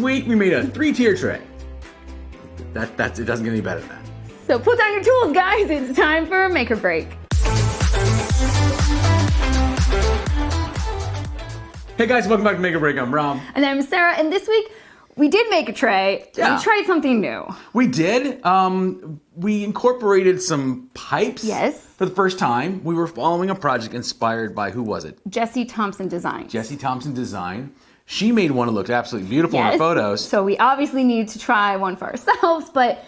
week we made a 3-tier tray. It doesn't get any better than that. So put down your tools, guys. It's time for Make or Break. Hey guys, welcome back to Make or Break. I'm Rob. And I'm Sarah, and this week we did make a tray. Yeah. We tried something new. We did. We incorporated some pipes. Yes. For the first time. We were following a project inspired by, who was it? Jessie Thomas Design. Jessie Thomas Design. She made one that looked absolutely beautiful in the photos. So we obviously needed to try one for ourselves, but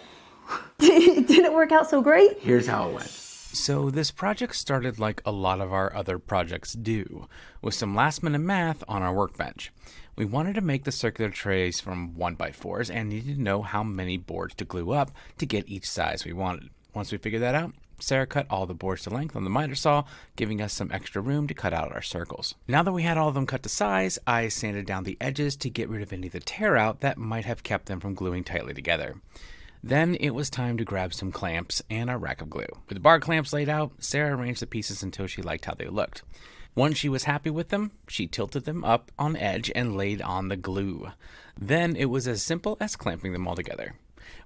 it didn't work out so great. Here's how it went. So this project started like a lot of our other projects do, with some last-minute math on our workbench. We wanted to make the circular trays from 1x4s and needed to know how many boards to glue up to get each size we wanted. Once we figured that out, Sarah cut all the boards to length on the miter saw, giving us some extra room to cut out our circles. Now that we had all of them cut to size, I sanded down the edges to get rid of any of the tear out that might have kept them from gluing tightly together. Then it was time to grab some clamps and a rack of glue. With the bar clamps laid out, Sarah arranged the pieces until she liked how they looked. Once she was happy with them, she tilted them up on edge and laid on the glue. Then it was as simple as clamping them all together.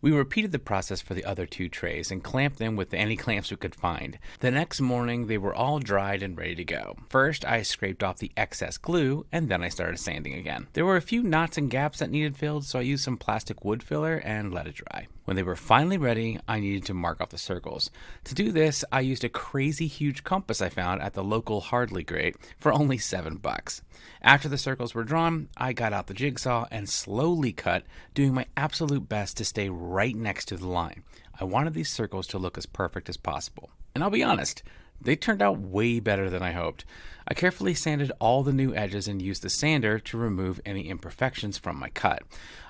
We repeated the process for the other 2 trays and clamped them with any clamps we could find. The next morning, they were all dried and ready to go. First, I scraped off the excess glue, and then I started sanding again. There were a few knots and gaps that needed filled, so I used some plastic wood filler and let it dry. When they were finally ready, I needed to mark off the circles. To do this, I used a crazy huge compass I found at the local hardly grate for only $7. After the circles were drawn, I got out the jigsaw and slowly cut, doing my absolute best to stay right next to the line. I wanted these circles to look as perfect as possible. And I'll be honest, they turned out way better than I hoped. I carefully sanded all the new edges and used the sander to remove any imperfections from my cut.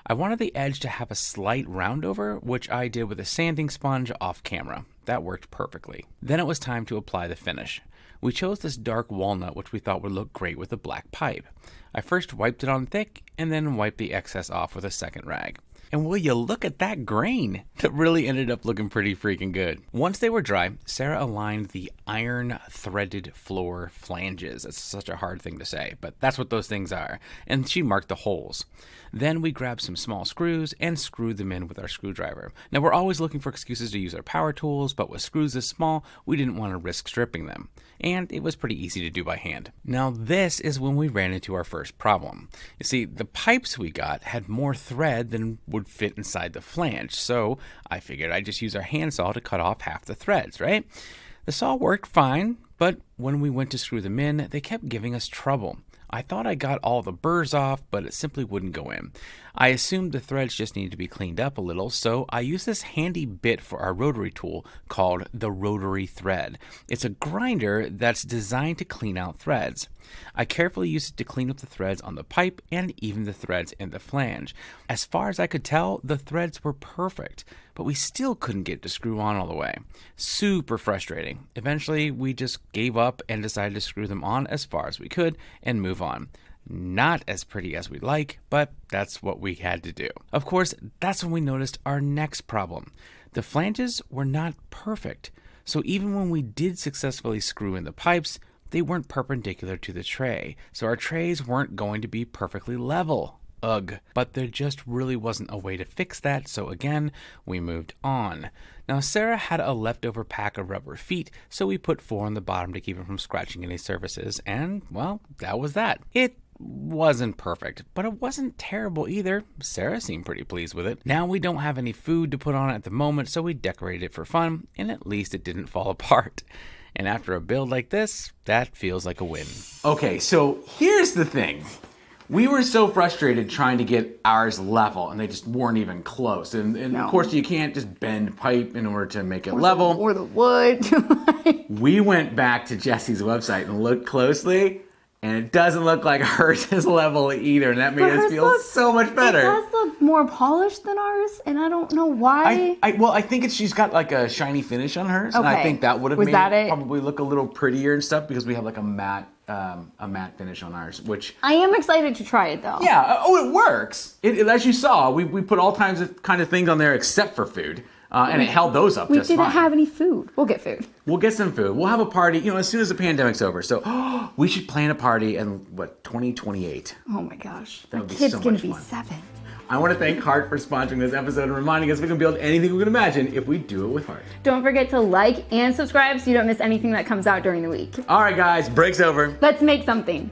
I wanted the edge to have a slight round over, which I did with a sanding sponge off camera. That worked perfectly. Then it was time to apply the finish. We chose this dark walnut, which we thought would look great with a black pipe. I first wiped it on thick and then wiped the excess off with a second rag. And will you look at that grain? That really ended up looking pretty freaking good. Once they were dry, Sarah aligned the iron threaded floor flanges. It's such a hard thing to say, but that's what those things are. And she marked the holes. Then we grabbed some small screws and screwed them in with our screwdriver. Now we're always looking for excuses to use our power tools, but with screws this small, we didn't want to risk stripping them. And it was pretty easy to do by hand. Now this is when we ran into our first problem. You see, the pipes we got had more thread than would fit inside the flange, so I figured I'd just use our handsaw to cut off half the threads, right? The saw worked fine, but when we went to screw them in, they kept giving us trouble. I thought I got all the burrs off, but it simply wouldn't go in. I assumed the threads just needed to be cleaned up a little, so I used this handy bit for our rotary tool called the rotary thread. It's a grinder that's designed to clean out threads. I carefully used it to clean up the threads on the pipe and even the threads in the flange. As far as I could tell, the threads were perfect, but we still couldn't get it to screw on all the way. Super frustrating. Eventually, we just gave up and decided to screw them on as far as we could and move on. Not as pretty as we'd like, but that's what we had to do. Of course, that's when we noticed our next problem. The flanges were not perfect, so even when we did successfully screw in the pipes, they weren't perpendicular to the tray, so our trays weren't going to be perfectly level. Ugh. But there just really wasn't a way to fix that, so again, we moved on. Now, Sarah had a leftover pack of rubber feet, so we put 4 on the bottom to keep them from scratching any surfaces, and, well, that was that. It wasn't perfect, but it wasn't terrible either. Sarah seemed pretty pleased with it. Now we don't have any food to put on it at the moment, so we decorated it for fun, and at least it didn't fall apart. And after a build like this, that feels like a win. Okay, so here's the thing. We were so frustrated trying to get ours level, and they just weren't even close. And of course, you can't just bend pipe in order to make it level. Or the wood. We went back to Jessie's website and looked closely, and it doesn't look like hers is level either, and that made us feel so much better. It does look more polished than ours, and I don't know why. I think she's got like a shiny finish on hers, and I think that would have made it probably look a little prettier and stuff because we have like a matte finish on ours, which I am excited to try it though. Yeah, it works. As you saw, we put all kinds of things on there except for food. And it held those up just fine. We didn't have any food. We'll get food. We'll get some food. We'll have a party, as soon as the pandemic's over. So we should plan a party in, 2028. Oh my gosh. That My would be kid's so going much to be fun. 7. I want to thank Heart for sponsoring this episode and reminding us we can build anything we can imagine if we do it with heart. Don't forget to like and subscribe so you don't miss anything that comes out during the week. All right, guys, break's over. Let's make something.